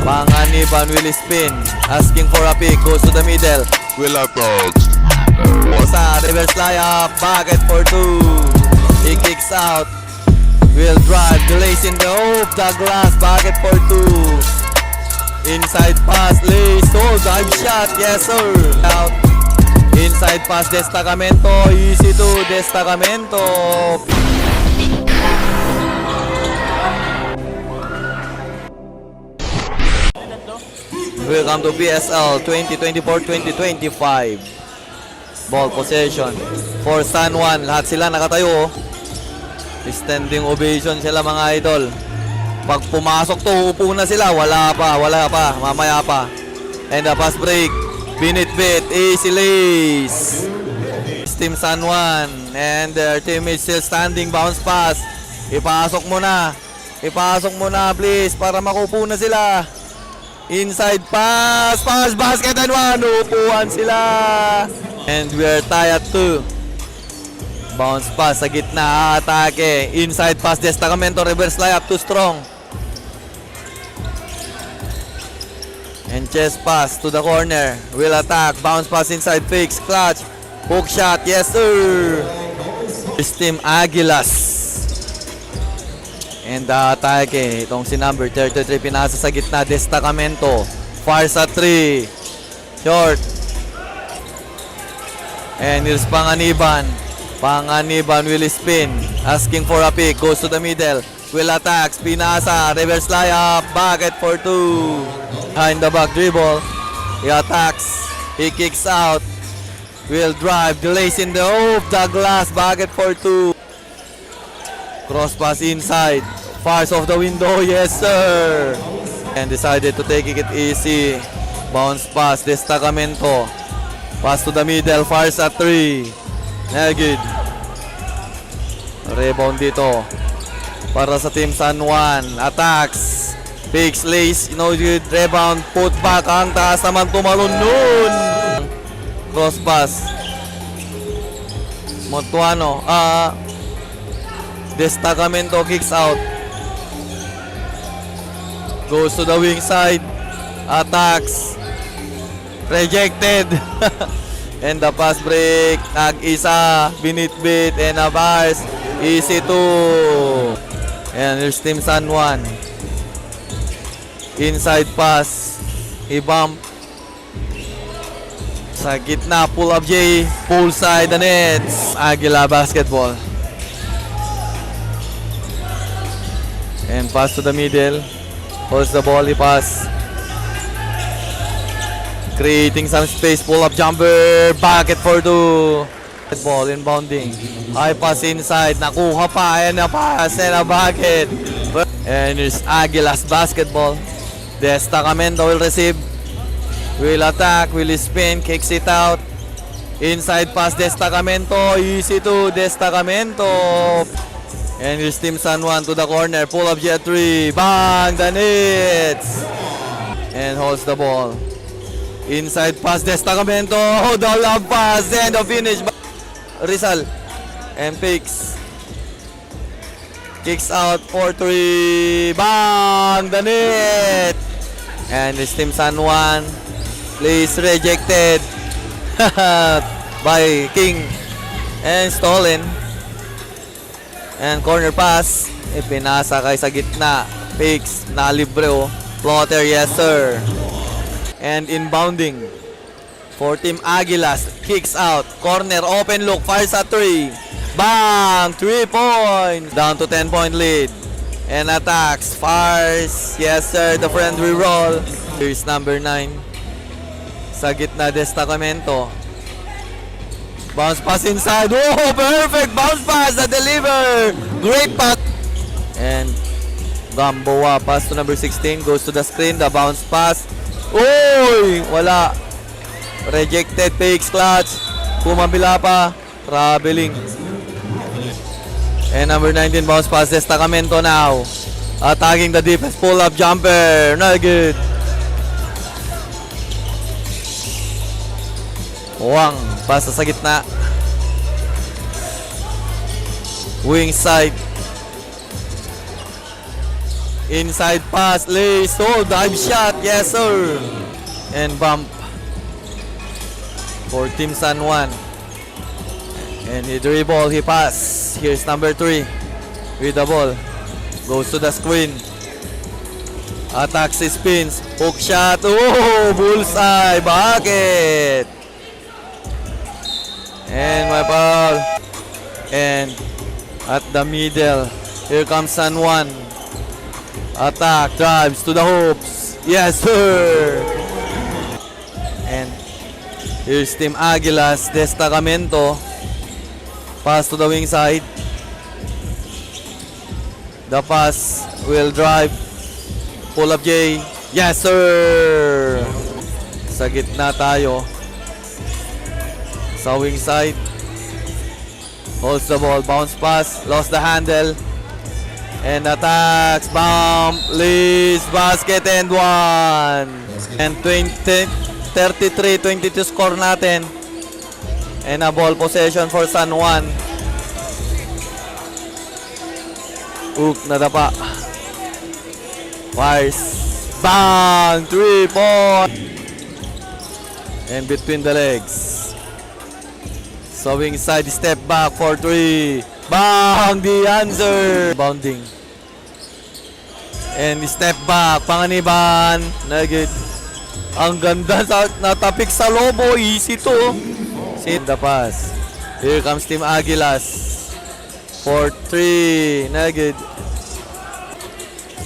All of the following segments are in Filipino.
Panganiban will spin. Asking for a pick. Goes to the middle. Will approach. Osa, reverse layup. Bucket for two. He kicks out. Will drive. Delays in the hoop. Douglas. Bucket for two. Inside pass. Lace. Oh, dive shot. Yes, sir. Out. Inside pass. Destacamento. Easy to Destacamento. Welcome to PSL 2024-2025. Ball possession for San Juan. Lahat sila nakatayo. Standing ovation sila mga idol. Pag pumasok to, upo na sila. Wala pa. Mamaya pa. And a pass break. Binit-bit. Easy lace. Team San Juan. And their teammates still standing. Bounce pass. Ipasok mo na. Please. Para makupo na sila. Inside pass, basket and one. Upuan sila. And we are tied at 2. Bounce pass sa gitna, atake. Inside pass, Destacamento, reverse layup, too strong. And chest pass to the corner. Will attack, bounce pass inside, fakes, clutch. Hook shot, yes sir. This team Aguilas. And atake, itong si number 33 pinasa sa gitna, Destacamento. Far sa 3. Short. And here's Panganiban. Panganiban will spin. Asking for a pick. Goes to the middle. Will attack. Pinasa. Reverse layup. Bucket for 2. Behind the back dribble. He attacks. He kicks out. Will drive. Delays in the hoop. Douglas. Bucket for 2. Cross pass inside. Fars off the window. Yes, sir. And decided to take it easy. Bounce pass. Destacamento. Pass to the middle. Fars at 3. Good. Rebound dito. Para sa team San Juan. Attacks. Fakes, lace. No good. Rebound. Put back. Ang taas naman tumalon nun. Cross pass. Montuano. Destacamento kicks out. Goes to the wing side. Attacks. Rejected. And the pass break. Tag-isa. Binit-bit. And a pass. Easy to. And here's team San Juan. Inside pass. I-bump. Sa gitna. Pull up J. Pull side the nets. Aguila basketball. And pass to the middle. Holds the ball, pass. Creating some space, pull up jumper. Bucket for 2. Ball inbounding. High pass inside. Nakuha pa. And a pass and a bucket. And it's Aguilas basketball. Destacamento will receive. Will attack. Will spin. Kicks it out. Inside pass Destacamento. Easy to Destacamento. And here's team San Juan to the corner. Pull up jet 3. Bang! The nets! And holds the ball. Inside pass Destacamento. Oh, the love pass. And the finish. Rizal. And picks. Kicks out for 3. Bang! The net! And here's team San Juan. Plays rejected. By King. And stolen. And corner pass. Pinasa kay sa gitna. Fakes. Nalibre oh. Floater. Yes sir. And inbounding. For team Aguilas. Kicks out. Corner. Open look. Fires at 3. Bang! 3 points. Down to 10-point lead. And attacks. Fires. Yes sir. The friendly roll. Here's number 9. Sa gitna Destacamento. Bounce pass inside. Oh, perfect bounce pass. The deliver. Great pass. And Gamboa pass to number 16. Goes to the screen. The bounce pass. Oy! Wala. Rejected. Takes clutch. Pumabila pa. Traveling. And number 19 bounce pass. Destacamento now. Attacking the defense. Pull up jumper. Not good. Wang. Pasa sa gitna. Wing side. Inside pass, lace, oh, dive shot, yes sir. And bump for Team San Juan. And he dribble, he pass. Here's number 3 with the ball. Goes to the screen. Attacks, he spins. Hook shot, oh, bullseye, bucket. And my ball. And at the middle, here comes San Juan. Attack, drives to the hoops. Yes, sir. And here's Team Aguilas, Destacamento. Pass to the wing side. The pass will drive. Pull up J. Yes, sir. Sa gitna tayo. Sa wing side. Holds the ball, bounce pass, lost the handle. And attacks, bump, leads, basket, and 1. And 33-22 score natin. And a ball possession for San Juan. Hook na dapa. Fires. Bang! 3 point. And between the legs. So wing side, step back for 3. Bang! The answer. Bounding. And step back. Panganiban. Nugget. Ang ganda sa natapik sa lobo. Easy to. Sit the pass. Here comes Team Aguilas. For 3. Nugget.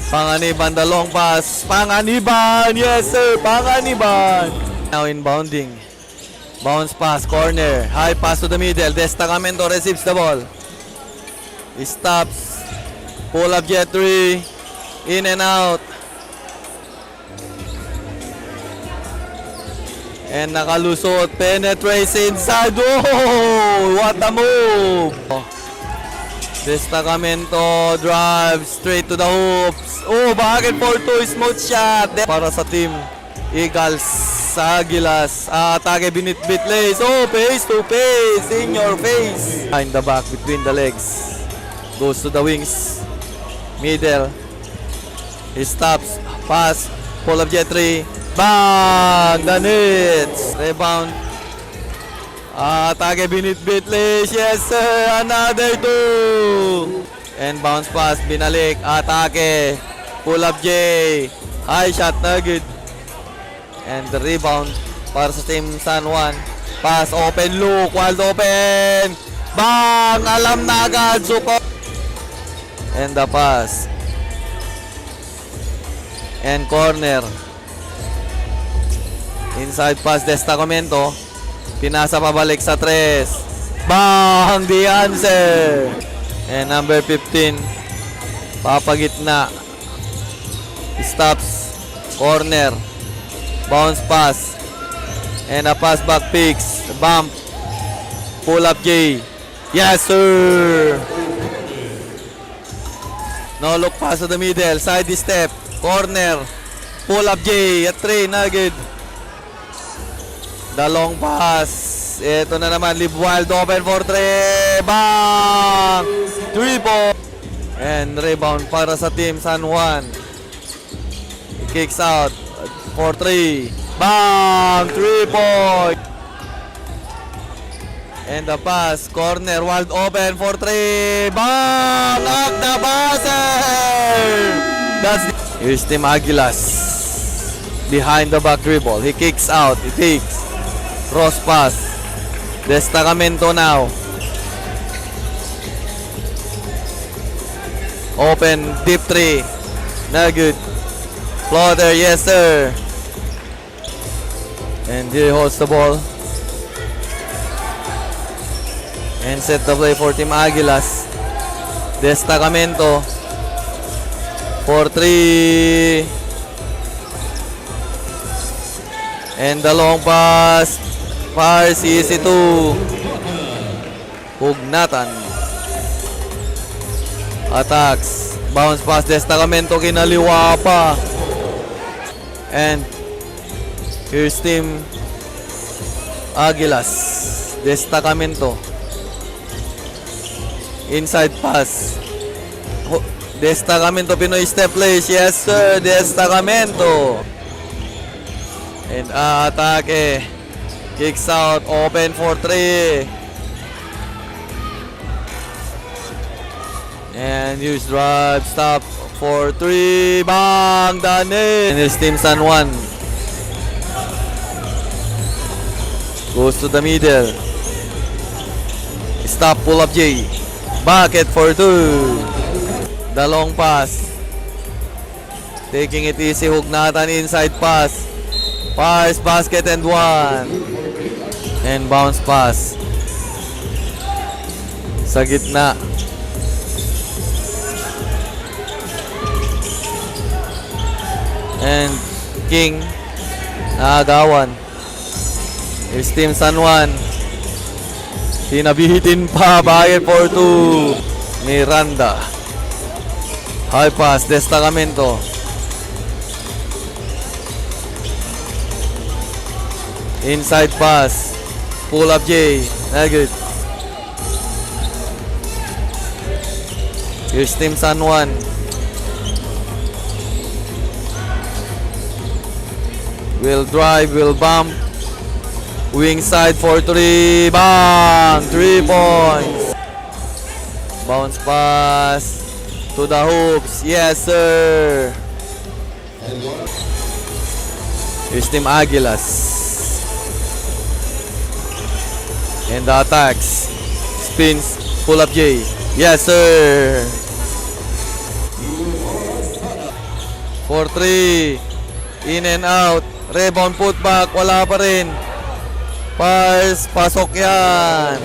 Panganiban, the long pass. Panganiban. Yes sir. Panganiban. Now inbounding. Bounce pass. Corner. High pass to the middle. Destacamento receives the ball. He stops. Pull up jet 3. In and out. And nakalusot. Penetrates inside. Oh! What a move! Destacamento drive straight to the hoops. Oh, bakit for 2? Smooth shot. Para sa team Eagles sa Aguilas. Atake binitbit lace. Oh, face to face. In your face. In the back between the legs. Goes to the wings. Middle. He stops. Pass. Pull up jet 3. Bang! The hits. Rebound. Atake binitbit lace. Yes sir. Another 2. And bounce pass. Binalik. Atake. Pull up J. High shot. Nugget. And the rebound para sa team San Juan. Pass. Open look. Wild open. Bang! Alam na agad. Support. And the pass. And corner. Inside pass, Destacamento. Pinasa pabalik sa 3. Bang! The answer! And number 15. Papagitna. Stops. Corner. Bounce pass. And a pass back picks. Bump. Pull up J. Yes sir! No look pass to the middle. Side step. Corner. Pull up J. At 3. Nugget. The long pass. Ito na naman. Live wild open for 3. Bang! 3 point. And rebound para sa team San Juan. He kicks out for 3. Bang! 3 point. And the pass. Corner. Wild open for 3. Bang! At the buzzer! That's the... Here's Team Aguilas. Behind the back dribble. He kicks out. He takes. Cross pass. Destacamento now. Open. Deep 3. Nugget. Floater. Yes sir. And he holds the ball. And set the play for Team Aguilas. Destacamento. For 3. And the long pass. Fires easy 2. Hugnatan. Attacks. Bounce pass. Destacamento kinaliwa pa. And here's Team Aguilas. Destacamento. Inside pass. Destacamento Pinoy step plays. Yes, sir. Destacamento. And atake. Kicks out. Open for 3. And use drive. Stop for 3. Bang! Done it. And it's Team San Juan. Goes to the middle. Stop. Pull up J. Bucket for 2. The long pass. Taking it easy. Hugnatan inside pass. Pass, basket and 1. And bounce pass. Sa gitna. And King. Naagawan. Here's Team San Juan. Pinabihitin pa. Bucket for 2. Miranda. High pass. Destacamento. Inside pass. Pull up J. Very good. Here's Team San Juan. Will drive, will bump. Wing side for 3. Bang! 3 points. Bounce pass to the hoops. Yes, sir. Here's Team Aguilas. And the attacks. Spins. Pull up J. Yes, sir. For 3. In and out. Rebound putback. Wala pa rin. Pass. Pasok yan.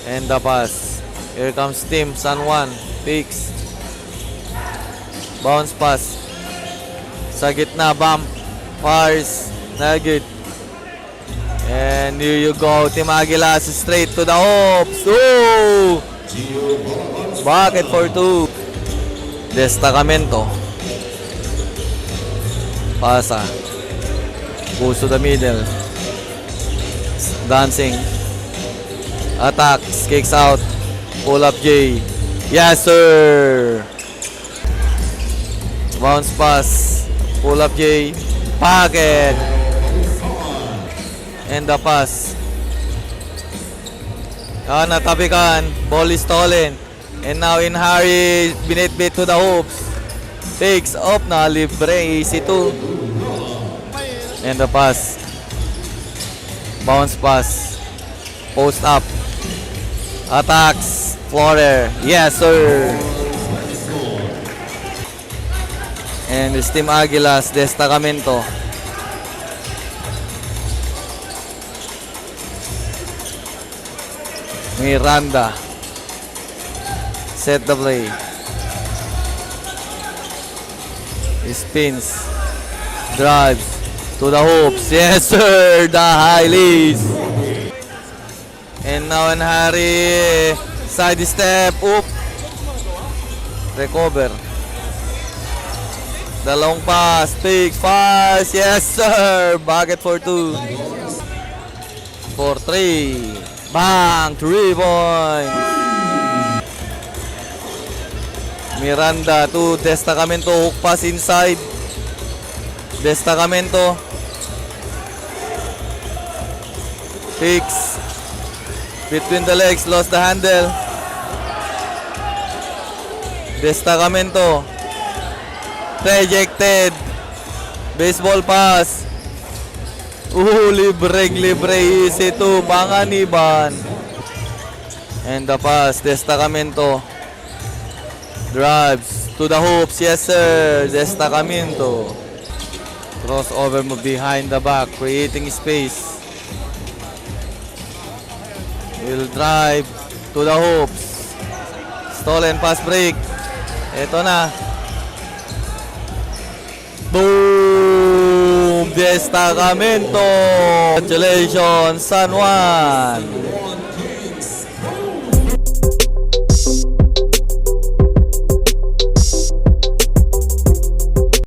And the pass. Here comes Team San Juan. Picks. Bounce pass. Sa gitna. Bump. Pass. Nugget. And here you go, Team Aguilas straight to the hoops. Ooh! Bucket for 2. Destacamento. Pasa. Goes to the middle. Dancing. Attacks. Kicks out. Pull up J. Yes, sir. Bounce pass. Pull up J. Pocket. And the pass. Natapikan. Ball is stolen. And now in hurry. Binit-bit to the hoops. Takes up na libre. Easy 2. And the pass. Bounce pass. Post up. Attacks. Floater. Yes, sir. And this Team Aguilas. Destacamento. Miranda. Set the play. He spins. Drives. To the hoops. Yes, sir. The Highleys. And now in hurry. Side step. Oop. Recover. The long pass. Takes pass. Yes, sir. Bucket for 2. For 3. Bang! 3 points. Miranda to Destacamento. Hook pass inside. Destacamento. Picks. Between the legs. Lost the handle. Destacamento. Rejected. Baseball pass. Libre easy 2. Panganiban. And the pass. Destacamento. Drives to the hoops. Yes, sir. Destacamento. Crossover move behind the back. Creating space. Will drive to the hoops. Stolen pass break. Ito na. Boom! Destacamento! Congratulations, San Juan!